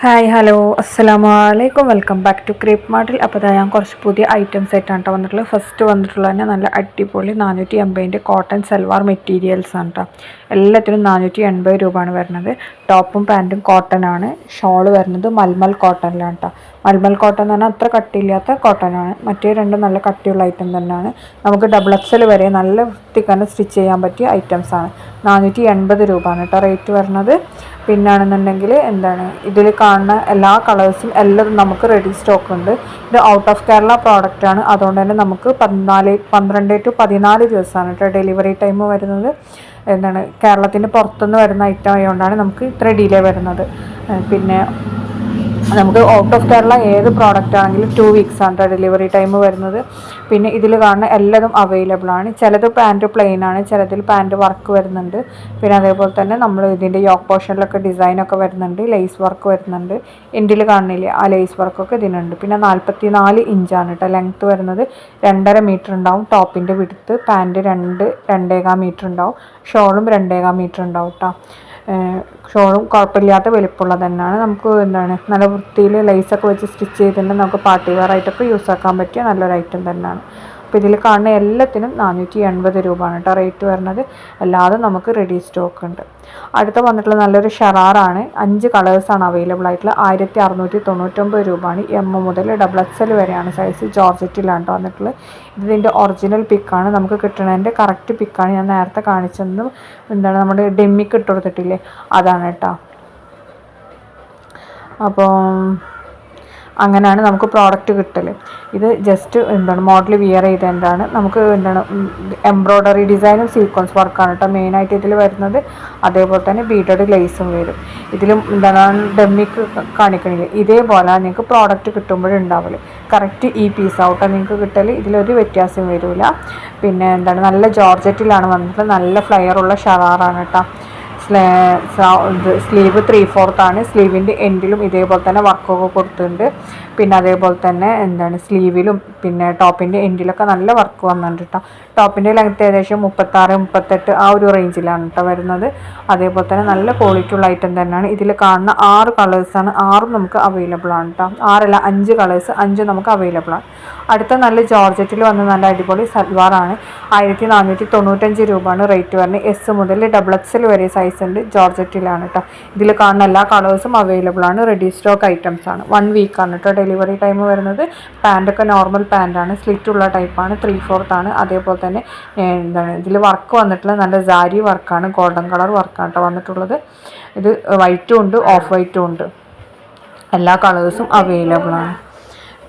Hi hello അസ്സലാമു അലൈക്കും welcome back to creep മാർട്ടിൽ. അപ്പോൾ ഞാൻ കുറച്ച് പുതിയ ഐറ്റംസ് ആയിട്ടാണ് കേട്ടോ വന്നിട്ടുള്ളത്. ഫസ്റ്റ് വന്നിട്ടുള്ളത് തന്നെ നല്ല അടിപൊളി 480 കോട്ടൺ സൽവാർ മെറ്റീരിയൽസ് ആണ് കേട്ടോ. എല്ലാത്തിനും 480 രൂപയാണ് വരുന്നത്. ടോപ്പും പാൻറ്റും കോട്ടൺ ആണ്. ഷോള് വരുന്നത് മൽമൽ കോട്ടണിലാണ് കേട്ടോ. മൽമൽ കോട്ടൺ എന്ന് പറഞ്ഞാൽ അത്ര കട്ടിയില്ലാത്ത കോട്ടനാണ്. മറ്റേ രണ്ടും നല്ല കട്ടിയുള്ള ഐറ്റം തന്നെയാണ്. നമുക്ക് ഡബിൾ എക്സൽ വരെ നല്ല വൃത്തിക്കാണ് സ്റ്റിച്ച് ചെയ്യാൻ പറ്റിയ ഐറ്റംസ് ആണ്. 480 രൂപയാണ് കേട്ടോ റേറ്റ് വരുന്നത്. പിന്നാണെന്നുണ്ടെങ്കിൽ ഇതിൽ കാണുന്ന എല്ലാ കളേഴ്സും എല്ലാം നമുക്ക് റെഡി സ്റ്റോക്ക് ഉണ്ട്. ഇത് ഔട്ട് ഓഫ് കേരള പ്രോഡക്റ്റ് ആണ്. അതുകൊണ്ട് തന്നെ നമുക്ക് 12 to 14 ദിവസമാണ് കേട്ടോ ഡെലിവറി ടൈം വരുന്നത്. കേരളത്തിൻ്റെ പുറത്തുനിന്ന് വരുന്ന ഐറ്റം ആയതുകൊണ്ടാണ് നമുക്ക് ഇത്ര ഡിലേ വരുന്നത്. പിന്നെ നമുക്ക് ഔട്ട് ഓഫ് കേരള ഏത് പ്രോഡക്റ്റ് ആണെങ്കിലും 2 വീക്സ് ആണ് ഡെലിവറി ടൈം വരുന്നത്. പിന്നെ ഇതിൽ കാണുന്ന എല്ലാതും അവൈലബിൾ ആണ്. ചിലത് പാൻറ്റ് പ്ലെയിൻ ആണ്, ചിലതിൽ പാൻറ്റ് വർക്ക് വരുന്നുണ്ട്. പിന്നെ അതേപോലെ തന്നെ നമ്മൾ ഇതിൻ്റെ യോക്ക് പോർഷനിലൊക്കെ ഡിസൈനൊക്കെ വരുന്നുണ്ട്, ലേസ് വർക്ക് വരുന്നുണ്ട്. എൻഡിൽ കാണുന്നില്ലേ ആ ലേസ് വർക്കൊക്കെ ഇതിനുണ്ട്. പിന്നെ 44 ഇഞ്ചാണ് കേട്ടോ ലെങ്ത്ത് വരുന്നത്. 2.5 മീറ്റർ ഉണ്ടാവും ടോപ്പിൻ്റെ വിടുത്ത്. പാൻറ്റ് 2.25 മീറ്റർ ഉണ്ടാവും. ഷോളും 2.25 മീറ്റർ ഉണ്ടാവും കേട്ടോ. ഷോളും കുഴപ്പമില്ലാത്ത വലിപ്പമുള്ളത് തന്നെയാണ്. നമുക്ക് നല്ല വൃത്തിയിൽ ലൈസൊക്കെ വെച്ച് സ്റ്റിച്ച് ചെയ്തിട്ടുണ്ടെങ്കിൽ നമുക്ക് പാർട്ടി വെയർ ആയിട്ടൊക്കെ യൂസ് ആക്കാൻ പറ്റിയ നല്ലൊരു ഐറ്റം തന്നെയാണ്. അപ്പോൾ ഇതിൽ കാണുന്ന എല്ലാത്തിനും 480 രൂപയാണ് കേട്ടോ റേറ്റ് വരുന്നത്. അല്ലാതെ നമുക്ക് റെഡി സ്റ്റോക്ക് ഉണ്ട്. അടുത്ത വന്നിട്ടുള്ള നല്ലൊരു ഷറാറാണ്. 5 കളേഴ്സാണ് അവൈലബിൾ ആയിട്ടുള്ള. 1699 രൂപയാണ്. എം മുതൽ ഡബിൾ എക്സൽ വരെയാണ് സൈസ്. ജോർജറ്റിലാണ് കേട്ടോ വന്നിട്ടുള്ളത്. ഇതിൻ്റെ ഒറിജിനൽ പിക്കാണ്. നമുക്ക് കിട്ടുന്നതിൻ്റെ കറക്റ്റ് പിക്കാണ് ഞാൻ നേരത്തെ കാണിച്ചതെന്നും നമ്മുടെ ഡെമ്മിക്ക് ഇട്ട് കൊടുത്തിട്ടില്ലേ അതാണ് കേട്ടോ. അപ്പോൾ അങ്ങനെയാണ് നമുക്ക് പ്രോഡക്റ്റ് കിട്ടൽ. ഇത് ജസ്റ്റ് മോഡൽ വിയർ ചെയ്തതാണ്. നമുക്ക് എംബ്രോയ്ഡറി ഡിസൈനും സീക്വൻസ് വർക്കാണ് കേട്ടോ മെയിനായിട്ട് ഇതിൽ വരുന്നത്. അതേപോലെ തന്നെ ബീഡഡ് ലേസും വരും. ഇതിലും ഡെമ്മിക്ക് കാണിക്കണില്ല. ഇതേപോലെ നിങ്ങൾക്ക് പ്രോഡക്റ്റ് കിട്ടുമ്പോഴുണ്ടാവില്ല. കറക്റ്റ് ഈ പീസ് ഔട്ടോ നിങ്ങൾക്ക് കിട്ടൽ. ഇതിലൊരു വ്യത്യാസം വരില്ല. പിന്നെ നല്ല ജോർജറ്റിലാണ് വന്നിട്ട് നല്ല ഫ്ലെയറുള്ള ഷറാറാണ് കേട്ടോ. സ്ലീവ് 3/4 ആണ്. സ്ലീവിൻ്റെ എൻഡിലും ഇതേപോലെ തന്നെ വർക്കൊക്കെ കൊടുത്തിട്ടുണ്ട്. പിന്നെ അതേപോലെ തന്നെ സ്ലീവിലും പിന്നെ ടോപ്പിൻ്റെ എൻഡിലൊക്കെ നല്ല വർക്ക് വന്നിട്ടുണ്ട് കേട്ടോ. ടോപ്പിൻ്റെ ലെങ്ത്ത് ഏകദേശം 36-38 ആ ഒരു റേഞ്ചിലാണ് കേട്ടോ വരുന്നത്. അതേപോലെ തന്നെ നല്ല ക്വാളിറ്റി ഉള്ള ഐറ്റം തന്നെയാണ്. ഇതിൽ കാണുന്ന 6 കളേഴ്സാണ്. 6ഉം നമുക്ക് അവൈലബിൾ ആണ് കേട്ടോ. 5 കളേഴ്സ് 5 നമുക്ക് അവൈലബിൾ ആണ്. അടുത്ത നല്ല ജോർജറ്റിൽ വന്ന നല്ല അടിപൊളി സൽവാറാണ്. 1495 രൂപയാണ് റേറ്റ് വരുന്നത്. എസ് മുതൽ ഡബിൾ എക്സൽ വരെ സൈസ് ഉണ്ട്. ജോർജറ്റിലാണ് കേട്ടോ. ഇതിൽ കാണുന്ന എല്ലാ കളേഴ്സും അവൈലബിൾ ആണ്. റെഡി സ്റ്റോക്ക് ഐറ്റംസ് ആണ്. 1 വീക്കാണ് കേട്ടോ ഡെലിവറി ടൈം വരുന്നത്. പാൻറ്റൊക്കെ നോർമൽ പാൻറ്റാണ്. സ്ലിറ്റുള്ള ടൈപ്പാണ്. 3/4 ആണ്. അതേപോലെ തന്നെ ഇതിൽ വർക്ക് വന്നിട്ടുള്ളത് നല്ല സാരി വർക്കാണ്. ഗോൾഡൻ കളർ വർക്കാണ് കേട്ടോ വന്നിട്ടുള്ളത്. ഇത് വൈറ്റും ഉണ്ട്, ഓഫ് വൈറ്റും ഉണ്ട്. എല്ലാ കളേഴ്സും അവൈലബിൾ ആണ്.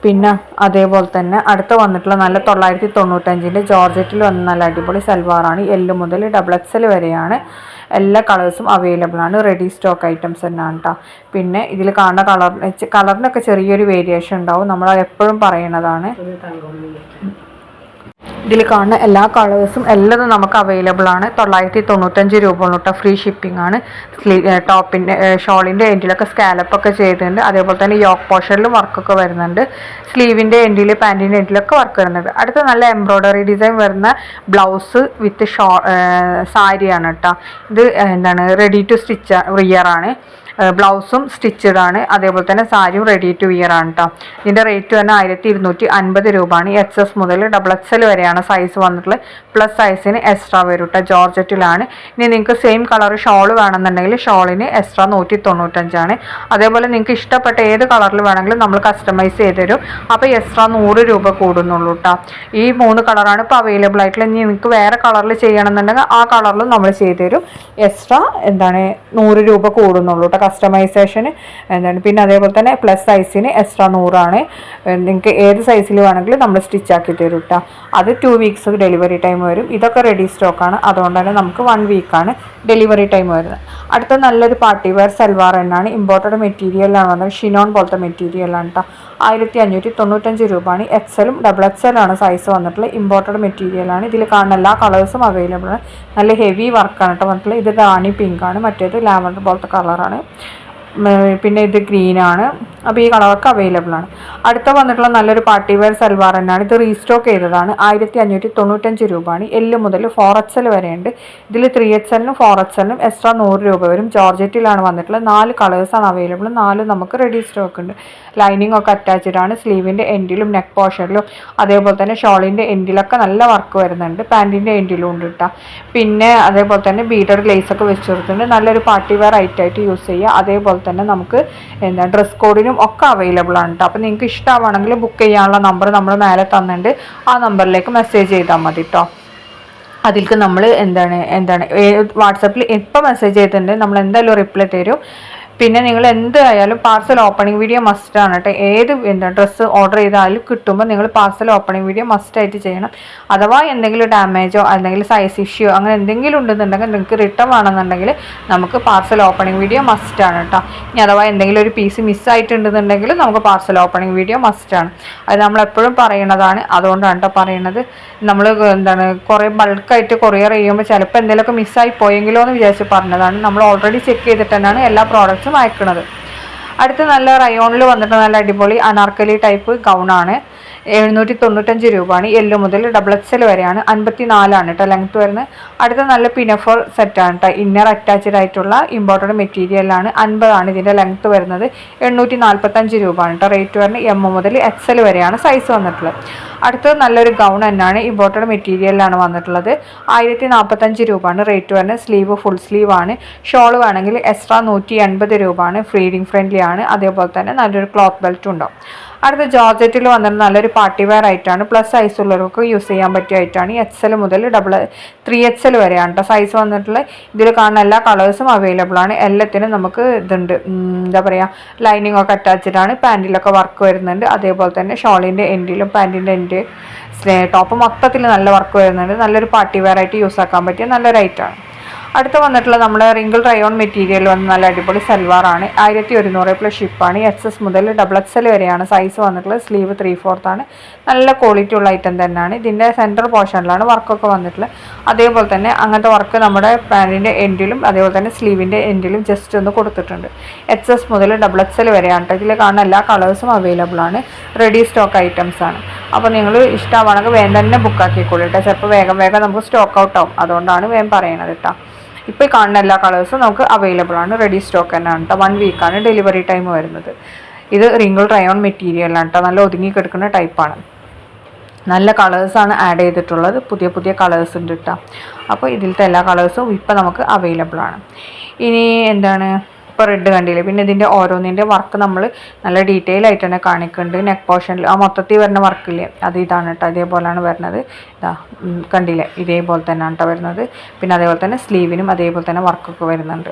പിന്നെ അതേപോലെ തന്നെ അടുത്ത വന്നിട്ടുള്ള നല്ല 995 ജോർജറ്റിൽ വന്ന നല്ല അടിപൊളി സൽവാറാണ്. എൽ മുതൽ ഡബിൾ എക്സൽ വരെയാണ്. എല്ലാ കളേഴ്സും അവൈലബിൾ ആണ്. റെഡി സ്റ്റോക്ക് ഐറ്റംസ് തന്നെയാണ് കേട്ടോ. പിന്നെ ഇതിൽ കാണുന്ന കളറിനൊക്കെ ചെറിയൊരു വേരിയേഷൻ ഉണ്ടാവും. നമ്മൾ എപ്പോഴും പറയുന്നതാണ്. ഇതിൽ കാണുന്ന എല്ലാ കളേഴ്സും എല്ലാം നമുക്ക് അവൈലബിൾ ആണ്. 995 രൂപ കേട്ടോ. ഫ്രീ ഷിപ്പിംഗ് ആണ്. ടോപ്പിൻ്റെ ഷോളിൻ്റെ എൻഡിലൊക്കെ സ്കാലപ്പൊക്കെ ചെയ്തിട്ടുണ്ട്. അതേപോലെ തന്നെ യോക്ക് പോർഷനിലും വർക്കൊക്കെ വരുന്നുണ്ട്. സ്ലീവിൻ്റെ എൻഡിൽ പാൻറ്റിൻ്റെ എൻഡിലൊക്കെ വർക്ക് വരുന്നുണ്ട്. അടുത്ത നല്ല എംബ്രോയ്ഡറി ഡിസൈൻ വരുന്ന ബ്ലൗസ് വിത്ത് സാരിയാണ് കേട്ടോ. ഇത് റെഡി ടു സ്റ്റിച്ച് വിയറാണ്. ബ്ലൗസും സ്റ്റിച്ചഡ് ആണ്. അതേപോലെ തന്നെ സാരിയും റെഡി ടു വിയർ ആണ് കേട്ടോ. ഇതിൻ്റെ റേറ്റ് തന്നെ 1250 രൂപയാണ്. എക്സസ് മുതൽ ഡബിൾ എക്സൽ വരെയാണ് സൈസ് വന്നിട്ടുള്ളത്. പ്ലസ് സൈസിന് എക്സ്ട്രാ വരും കേട്ടോ. ജോർജറ്റിലാണ്. ഇനി നിങ്ങൾക്ക് സെയിം കളർ ഷോൾ വേണമെന്നുണ്ടെങ്കിൽ ഷോളിന് എക്സ്ട്രാ 195 ആണ്. അതേപോലെ നിങ്ങൾക്ക് ഇഷ്ടപ്പെട്ട ഏത് കളറിൽ വേണമെങ്കിലും നമ്മൾ കസ്റ്റമൈസ് ചെയ്ത് തരും. അപ്പോൾ എക്സ്ട്രാ 100 രൂപ കൂടുന്നുള്ളൂ കേട്ടോ. ഈ 3 കളറാണ് ഇപ്പോൾ അവൈലബിൾ ആയിട്ടുള്ളത്. ഇനി നിങ്ങൾക്ക് വേറെ കളറിൽ ചെയ്യണമെന്നുണ്ടെങ്കിൽ ആ കളറിലും നമ്മൾ ചെയ്ത് തരും. എക്സ്ട്രാ 100 രൂപ കൂടുന്നുള്ളൂ കേട്ടോ കസ്റ്റമൈസേഷന്. പിന്നെ അതേപോലെ തന്നെ പ്ലസ് സൈസിന് എക്സ്ട്രാ 100 ആണ്. നിങ്ങൾക്ക് ഏത് സൈസിൽ വേണമെങ്കിലും നമ്മൾ സ്റ്റിച്ചാക്കി തരും കേട്ടോ. അത് 2 വീക്സ് ഡെലിവറി ടൈം വരും. ഇതൊക്കെ റെഡി സ്റ്റോക്കാണ്. അതുകൊണ്ട് തന്നെ നമുക്ക് 1 വീക്കാണ് ഡെലിവറി ടൈം വരുന്നത്. അടുത്ത നല്ലൊരു പാർട്ടി വെയർ സൽവാർ തന്നെയാണ്. ഇമ്പോർട്ടഡ് മെറ്റീരിയലാണ് വന്നത്. ഷിനോൺ പോലത്തെ മെറ്റീരിയലാണ് കേട്ടോ. 1595 രൂപയാണ്. എക്സലും ഡബിൾ എക്സലാണ് സൈസ് വന്നിട്ടുള്ളത്. ഇമ്പോർട്ടഡ് മെറ്റീരിയലാണ്. ഇതിൽ കാണുന്ന എല്ലാ കളേഴ്സും അവൈലബിൾ ആണ്. നല്ല ഹെവി വർക്കാണ് കേട്ടോ വന്നിട്ടുള്ളത്. ഇത് റാണി പിങ്ക് ആണ്. മറ്റേത് ലാവൻഡർ പോലത്തെ കളറാണ്. പിന്നെ ഇത് ഗ്രീനാണ്. അപ്പോൾ ഈ കളറൊക്കെ അവൈലബിൾ ആണ്. അടുത്ത വന്നിട്ടുള്ള നല്ലൊരു പാർട്ടി വെയർ സൽവാർ തന്നെയാണ്. ഇത് റീസ്റ്റോക്ക് ചെയ്തതാണ്. 1595 രൂപയാണ്. എൽ മുതൽ 4XL വരെയുണ്ട്. ഇതിൽ 3XLനും 4XLനും എക്സ്ട്രാ 100 രൂപ വരും. ജോർജറ്റിലാണ് വന്നിട്ടുള്ളത്. 4 കളേഴ്സാണ് അവൈലബിൾ. 4 നമുക്ക് റെഡി സ്റ്റോക്ക് ഉണ്ട്. ലൈനിങ് ഒക്കെ അറ്റാച്ച്ഡ് ആണ്. സ്ലീവിൻ്റെ എൻഡിലും നെക്ക് പോർഷനിലും അതേപോലെ തന്നെ ഷോളിൻ്റെ എൻഡിലൊക്കെ നല്ല വർക്ക് വരുന്നുണ്ട്. പാൻറ്റിൻ്റെ എൻഡിലും ഉണ്ട് കേട്ടോ. പിന്നെ അതേപോലെ തന്നെ ബീഡഡ് ഗ്ലേസ് ഒക്കെ വെച്ച് കൊടുത്തിട്ടുണ്ട്. നല്ലൊരു പാർട്ടി വെയർ ഐറ്റായിട്ട് യൂസ് ചെയ്യുക. അതേപോലെ തന്നെ നമുക്ക് ഡ്രസ് കോഡിനും ഒക്കെ അവൈലബിൾ ആണ് കേട്ടോ. അപ്പോൾ നിങ്ങൾക്ക് ഇഷ്ടമാണെങ്കിൽ ബുക്ക് ചെയ്യാനുള്ള നമ്പർ നമ്മൾ മേലെ തന്നിട്ടുണ്ട്. ആ നമ്പറിലേക്ക് മെസ്സേജ് ചെയ്താൽ മതി കേട്ടോ. അതിലേക്ക് നമ്മൾ വാട്സപ്പിൽ എപ്പോൾ മെസ്സേജ് ചെയ്തിട്ടുണ്ട് നമ്മൾ എന്തായാലും റിപ്ലൈ തരും. പിന്നെ നിങ്ങൾ എന്തായാലും പാർസൽ ഓപ്പണിംഗ് വീഡിയോ മസ്റ്റാണ് കേട്ടോ. ഏത് ഡ്രസ്സ് ഓർഡർ ചെയ്താലും കിട്ടുമ്പോൾ നിങ്ങൾ പാർസൽ ഓപ്പണിംഗ് വീഡിയോ മസ്റ്റായിട്ട് ചെയ്യണം. അഥവാ എന്തെങ്കിലും ഡാമേജോ അല്ലെങ്കിൽ സൈസ് ഇഷ്യൂ അങ്ങനെ എന്തെങ്കിലും ഉണ്ടെന്നുണ്ടെങ്കിൽ നിങ്ങൾക്ക് റിട്ടേൺ വേണമെന്നുണ്ടെങ്കിൽ നമുക്ക് പാർസൽ ഓപ്പണിംഗ് വീഡിയോ മസ്റ്റാണ് കേട്ടോ. ഇനി അഥവാ എന്തെങ്കിലും ഒരു പീസ് മിസ്സായിട്ടുണ്ടെന്നുണ്ടെങ്കിൽ നമുക്ക് പാർസൽ ഓപ്പണിംഗ് വീഡിയോ മസ്റ്റാണ്. അത് നമ്മളെപ്പോഴും പറയണതാണ്. അതുകൊണ്ടാണ് കേട്ടോ പറയണത്. നമ്മൾ കുറേ ബൾക്കായിട്ട് കൊറിയർ ചെയ്യുമ്പോൾ ചിലപ്പോൾ എന്തെങ്കിലുമൊക്കെ മിസ്സായി പോയെങ്കിലോ എന്ന് വിചാരിച്ച് പറഞ്ഞതാണ്. നമ്മൾ ഓൾറെഡി ചെക്ക് ചെയ്തിട്ട് തന്നെയാണ് എല്ലാ പ്രോഡക്റ്റ്സും അയക്കുന്നത്. അടുത്ത നല്ല റയോണിൽ വന്നിട്ട് നല്ല അടിപൊളി അനാർക്കലി ടൈപ്പ് ഗൗണാണ്. 795 രൂപയാണ്. എൽ മുതൽ XXL വരെയാണ്. 54 കേട്ടോ ലെങ്ത് വരുന്നത്. അടുത്ത നല്ല പിനഫോർ സെറ്റാണ് കേട്ടോ. ഇന്നർ അറ്റാച്ച്ഡ് ആയിട്ടുള്ള ഇമ്പോർട്ടഡ് മെറ്റീരിയലാണ്. 50 ഇതിൻ്റെ ലെങ്ത് വരുന്നത്. 845 രൂപയാണ് കേട്ടോ റേറ്റ് വരുന്നത്. എം മുതൽ XL വരെയാണ് സൈസ് വന്നിട്ടുള്ളത്. അടുത്തത് നല്ലൊരു ഗൗൺ തന്നെയാണ്. ഇമ്പോർട്ടഡ് മെറ്റീരിയലാണ് വന്നിട്ടുള്ളത്. 1045 രൂപയാണ് റേറ്റ് വരുന്നത്. സ്ലീവ് ഫുൾ സ്ലീവ് ആണ്. ഷോൾ വേണമെങ്കിൽ എക്സ്ട്രാ 180 രൂപയാണ്. ഫ്രീഡിങ് ഫ്രണ്ട്ലി ആണ്. അതേപോലെ തന്നെ നല്ലൊരു ക്ലോത്ത് ബെൽറ്റും ഉണ്ടാവും. അടുത്ത ജോർജറ്റിൽ വന്നിട്ട് നല്ലൊരു പാർട്ടി വെയർ ആയിട്ടാണ്. പ്ലസ് സൈസ് ഉള്ളവർക്ക് യൂസ് ചെയ്യാൻ പറ്റിയ ആയിട്ടാണ്. XL മുതൽ 3XL വരെയാണ് കേട്ടോ സൈസ് വന്നിട്ടുള്ളത്. ഇതിൽ കാണുന്ന എല്ലാ കളേഴ്സും അവൈലബിൾ ആണ്. എല്ലാത്തിനും നമുക്ക് ഇതുണ്ട് ലൈനിങ് ഒക്കെ അറ്റാച്ച്ഡ് ആണ്. പാൻറ്റിലൊക്കെ വർക്ക് വരുന്നുണ്ട്. അതേപോലെ തന്നെ ഷോളിൻ്റെ എൻഡിലും പാൻറ്റിൻ്റെ എൻഡ് ടോപ്പ് മൊത്തത്തിൽ നല്ല വർക്ക് വരുന്നുണ്ട്. നല്ലൊരു പാർട്ടി വെയർ ആയിട്ട് യൂസ് ആക്കാൻ പറ്റിയ നല്ലൊരു ഐറ്റമാണ്. അടുത്ത വന്നിട്ടുള്ള നമ്മുടെ റിങ്കിൾ റയോൺ മെറ്റീരിയൽ വന്ന് നല്ല അടിപൊളി സൽവാറാണ്. 1100 പ്ലസ് ഷിപ്പാണ്. XS മുതൽ XXL വരെയാണ് സൈസ് വന്നിട്ടുള്ളത്. സ്ലീവ് 3/4 ആണ്. നല്ല ക്വാളിറ്റി ഉള്ള ഐറ്റം തന്നെയാണ്. ഇതിൻ്റെ സെൻറ്റർ പോർഷനിലാണ് വർക്കൊക്കെ വന്നിട്ടുള്ളത്. അതേപോലെ തന്നെ അങ്ങനത്തെ വർക്ക് നമ്മുടെ പാൻറ്റിൻ്റെ എൻഡിലും അതേപോലെ തന്നെ സ്ലീവിൻ്റെ എൻഡിലും ജസ്റ്റ് ഒന്ന് കൊടുത്തിട്ടുണ്ട്. XS മുതൽ XXL വരെയാണ് കേട്ടോ. ഇതിൽ കാണുന്ന എല്ലാ കളേഴ്സും അവൈലബിൾ ആണ്. റെഡി സ്റ്റോക്ക് ഐറ്റംസ് ആണ്. അപ്പോൾ നിങ്ങൾ ഇഷ്ടമാണെങ്കിൽ വേഗം തന്നെ ബുക്കാക്കിക്കോളൂ കേട്ടോ. ചിലപ്പോൾ വേഗം നമുക്ക് സ്റ്റോക്ക് ഔട്ട് ആവും. അതുകൊണ്ടാണ് വേഗം പറയണത് കേട്ടോ. ഇപ്പോൾ കാണുന്ന എല്ലാ കളേഴ്സും നമുക്ക് അവൈലബിൾ ആണ്. റെഡി സ്റ്റോക്ക് തന്നെയാണ് കേട്ടോ. 1 വീക്കാണ് ഡെലിവറി ടൈം വരുന്നത്. ഇത് റിങ്കിൾ റയോൺ മെറ്റീരിയലാണ് കേട്ടോ. നല്ല ഒതുങ്ങി കിടക്കുന്ന ടൈപ്പാണ്. നല്ല കളേഴ്സാണ് ആഡ് ചെയ്തിട്ടുള്ളത്. പുതിയ കളേഴ്സ് ഉണ്ട് കേട്ടോ. അപ്പോൾ ഇതിലത്തെ എല്ലാ കളേഴ്സും ഇപ്പോൾ നമുക്ക് അവൈലബിൾ ആണ്. ഇനി ഇപ്പോൾ റെഡ് കണ്ടില്ലേ. പിന്നെ ഇതിൻ്റെ ഓരോന്നിൻ്റെ വർക്ക് നമ്മൾ നല്ല ഡീറ്റെയിൽ ആയിട്ട് തന്നെ കാണിക്കുന്നുണ്ട്. നെക്ക് പോർഷനിൽ ആ മൊത്തത്തിൽ വരുന്ന വർക്കില്ലേ അത് ഇതാണ് കേട്ടോ. അതേപോലെയാണ് വരുന്നത്. ഇതാ കണ്ടില്ലേ ഇതേപോലെ തന്നെയാണ് കേട്ടോ വരുന്നത്. പിന്നെ അതേപോലെ തന്നെ സ്ലീവിനും അതേപോലെ തന്നെ വർക്കൊക്കെ വരുന്നുണ്ട്.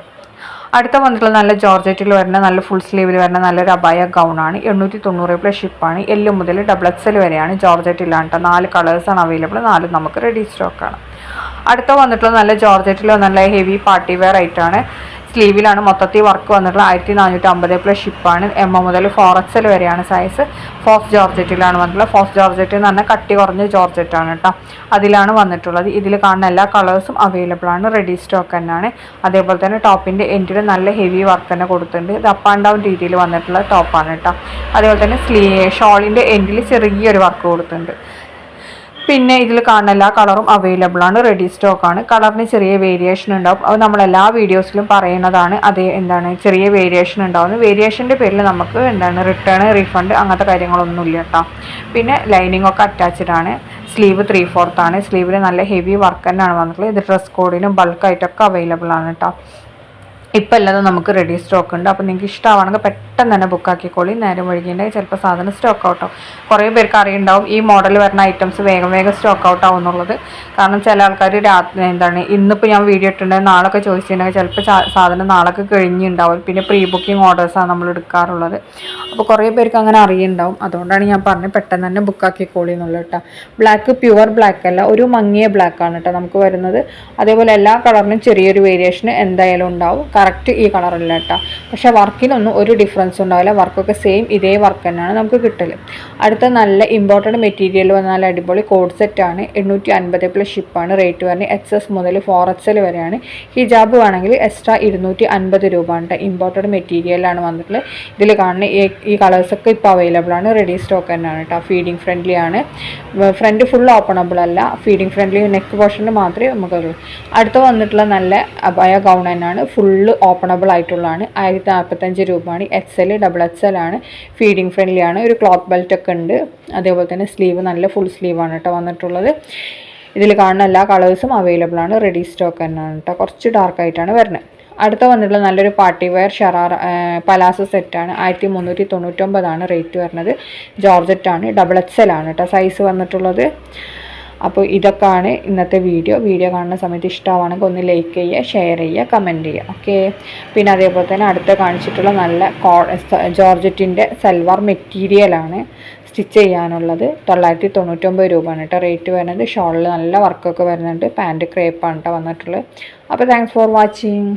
അടുത്ത വന്നിട്ടുള്ള നല്ല ജോർജറ്റിൽ വരുന്ന നല്ല ഫുൾ സ്ലീവിൽ വരുന്ന നല്ലൊരു അബായ ഗൗണാണ്. 890 പ്ലസ് ഷിപ്പാണ്. എൽ മുതൽ XXL വരെയാണ്. ജോർജറ്റിലാണ് കേട്ടോ. 4 കളേഴ്സാണ് അവൈലബിൾ. 4 നമുക്ക് റെഡി സ്റ്റോക്കാണ്. അടുത്ത വന്നിട്ടുള്ള നല്ല ജോർജറ്റിൽ നല്ല ഹെവി പാർട്ടി വെയർ ആയിട്ടാണ്. സ്ലീവിലാണ് മൊത്തത്തിൽ വർക്ക് വന്നിട്ടുള്ള. 1450 പ്ലസ് ഷിപ്പാണ്. എം മുതൽ 4XL വരെയാണ് സൈസ്. ഫോക്സ് ജോർജറ്റിലാണ് വന്നിട്ടുള്ളത്. ഫോക്സ് ജോർജറ്റ് എന്ന് പറഞ്ഞാൽ കട്ടി കുറഞ്ഞ ജോർജറ്റാണ് കേട്ടോ. അതിലാണ് വന്നിട്ടുള്ളത്. ഇതിൽ കാണുന്ന എല്ലാ കളേഴ്സും അവൈലബിൾ ആണ്. റെഡി സ്റ്റോക്ക് തന്നെയാണ്. അതേപോലെ തന്നെ ടോപ്പിൻ്റെ എൻഡിൽ നല്ല ഹെവി വർക്ക് തന്നെ കൊടുത്തിട്ടുണ്ട്. ഇത് അപ്പ് ആൻഡ് ഡൗൺ രീതിയിൽ വന്നിട്ടുള്ള ടോപ്പാണ് കേട്ടോ. അതേപോലെ തന്നെ ഷോളിൻ്റെ എൻഡിൽ ചെറിയൊരു വർക്ക് കൊടുത്തിട്ടുണ്ട്. പിന്നെ ഇതിൽ കാണുന്ന എല്ലാ കളറും അവൈലബിൾ ആണ്. റെഡി സ്റ്റോക്കാണ്. കളറിന് ചെറിയ വേരിയേഷൻ ഉണ്ടാവും. അത് നമ്മളെല്ലാ വീഡിയോസിലും പറയുന്നതാണ്. ചെറിയ വേരിയേഷൻ ഉണ്ടാവുന്നു. വേരിയേഷൻ്റെ പേരിൽ നമുക്ക് റിട്ടേൺ റീഫണ്ട് അങ്ങനത്തെ കാര്യങ്ങളൊന്നുമില്ല കേട്ടോ. പിന്നെ ലൈനിങ് ഒക്കെ അറ്റാച്ച്ഡ് ആണ്. സ്ലീവ് 3/4 ആണ്. സ്ലീവിൽ നല്ല ഹെവി വർക്ക് തന്നെയാണ് വന്നിട്ടുള്ളത്. ഇത് ഡ്രസ് കോഡിനും ബൾക്കായിട്ടൊക്കെ അവൈലബിൾ ആണ് കേട്ടോ. ഇപ്പം എല്ലാതും നമുക്ക് റെഡി സ്റ്റോക്ക് ഉണ്ട്. അപ്പോൾ നിങ്ങൾക്ക് ഇഷ്ടമാണെങ്കിൽ പെട്ടെന്ന് തന്നെ ബുക്കാക്കിക്കോളി. നേരം വൈകിയിട്ടുണ്ടെങ്കിൽ ചിലപ്പോൾ സാധനം സ്റ്റോക്ക് ഔട്ട് ആവും. കുറേ പേർക്ക് അറിയുണ്ടാവും ഈ മോഡൽ വരുന്ന ഐറ്റംസ് വേഗം സ്റ്റോക്ക് ഔട്ട് ആവും എന്നുള്ളത്. കാരണം ചില ആൾക്കാർ ഇന്നിപ്പോൾ ഞാൻ വീഡിയോ ഇട്ടിട്ടുണ്ടെങ്കിൽ നാളൊക്കെ ചോദിച്ചിട്ടുണ്ടെങ്കിൽ ചിലപ്പോൾ സാധനം നാളൊക്കെ കഴിഞ്ഞിട്ടുണ്ടാവും. പിന്നെ പ്രീ ബുക്കിംഗ് ഓർഡേഴ്സാണ് നമ്മൾ എടുക്കാറുള്ളത്. അപ്പോൾ കുറേ പേർക്ക് അങ്ങനെ അറിയുന്നുണ്ടാവും. അതുകൊണ്ടാണ് ഞാൻ പറഞ്ഞത് പെട്ടെന്ന് തന്നെ ബുക്കാക്കിക്കോളി എന്നുള്ളത് കേട്ടോ. ബ്ലാക്ക് പ്യുവർ ബ്ലാക്ക് അല്ല, ഒരു മങ്ങിയ ബ്ലാക്കാണ് കേട്ടോ നമുക്ക് വരുന്നത്. അതേപോലെ എല്ലാ കളറിനും ചെറിയൊരു വേരിയേഷൻ എന്തായാലും ഉണ്ടാവും. കറക്റ്റ് ഈ കളറല്ല കേട്ടോ. പക്ഷേ വർക്കിനൊന്നും ഒരു ഡിഫറൻസ് ഡിഫറൻസ് ഉണ്ടാവില്ല. വർക്കൊക്കെ സെയിം ഇതേ വർക്ക് തന്നെയാണ് നമുക്ക് കിട്ടൽ. അടുത്ത നല്ല ഇമ്പോർട്ടൻറ്റ് മെറ്റീരിയൽ വന്നാൽ അടിപൊളി കോഡ് സെറ്റാണ്. 850 പ്ലസ് ഷിപ്പാണ്. റേറ്റ് പറഞ്ഞ് XS മുതൽ 4XL വരെയാണ്. ഹിജാബ് വേണമെങ്കിൽ എക്സ്ട്രാ 250 രൂപ ആണ്. ഇമ്പോർട്ടൻറ്റ് മെറ്റീരിയലാണ് വന്നിട്ടുള്ളത്. ഇതിൽ കാണുന്ന ഈ കളേഴ്സൊക്കെ ഇപ്പോൾ അവൈലബിൾ ആണ്. റെഡി സ്റ്റോക്ക് തന്നെയാണ് കേട്ടോ. ഫീഡിങ് ഫ്രണ്ട്ലി ആണ്. ഫ്രണ്ട് ഫുൾ ഓപ്പണബിൾ അല്ല, ഫീഡിങ് ഫ്രണ്ട്ലി നെക്ക് പോർഷനിൽ മാത്രമേ നമുക്കുള്ളൂ. അടുത്ത വന്നിട്ടുള്ള നല്ല അബായ ഗൗൺ തന്നെയാണ്. ഫുള്ള് ഓപ്പണബിൾ ആയിട്ടുള്ളതാണ്. 1045 രൂപയാണ്. XL XXL ആണ്. ഫീഡിങ് ഫ്രണ്ട്ലി ആണ്. ഒരു ക്ലോത്ത് ബെൽറ്റ് ഒക്കെ ഉണ്ട്. അതേപോലെ തന്നെ സ്ലീവ് നല്ല ഫുൾ സ്ലീവാണ് കേട്ടോ വന്നിട്ടുള്ളത്. ഇതിൽ കാണുന്ന എല്ലാ കളേഴ്സും അവൈലബിൾ ആണ്. റെഡി സ്റ്റോക്ക് തന്നെയാണ് കേട്ടോ. കുറച്ച് ഡാർക്കായിട്ടാണ് വരുന്നത്. അടുത്ത വന്നിട്ടുള്ള നല്ലൊരു പാർട്ടി വെയർ ഷറാറ പലാസോ സെറ്റാണ്. 1399 റേറ്റ് വരുന്നത്. ജോർജറ്റാണ്. XXL ആണ് കേട്ടോ സൈസ് വന്നിട്ടുള്ളത്. അപ്പോൾ ഇതൊക്കെയാണ് ഇന്നത്തെ വീഡിയോ കാണുന്ന സമയത്ത് ഇഷ്ടമാണെങ്കിൽ ഒന്ന് ലൈക്ക് ചെയ്യുക, ഷെയർ ചെയ്യുക, കമൻറ്റ് ചെയ്യുക. ഓക്കെ. പിന്നെ അതേപോലെ തന്നെ അടുത്ത കാണിച്ചിട്ടുള്ള നല്ല ജോർജറ്റിൻ്റെ സൽവാർ മെറ്റീരിയലാണ് സ്റ്റിച്ച് ചെയ്യാനുള്ളത്. 999 രൂപയാണ് കേട്ടോ റേറ്റ് വരുന്നത്. ഷോളിൽ നല്ല വർക്കൊക്കെ വരുന്നുണ്ട്. പാൻറ്റ് ക്രേപ്പാണ് കേട്ടോ വന്നിട്ടുള്ളത്. അപ്പോൾ താങ്ക്സ് ഫോർ വാച്ചിങ്.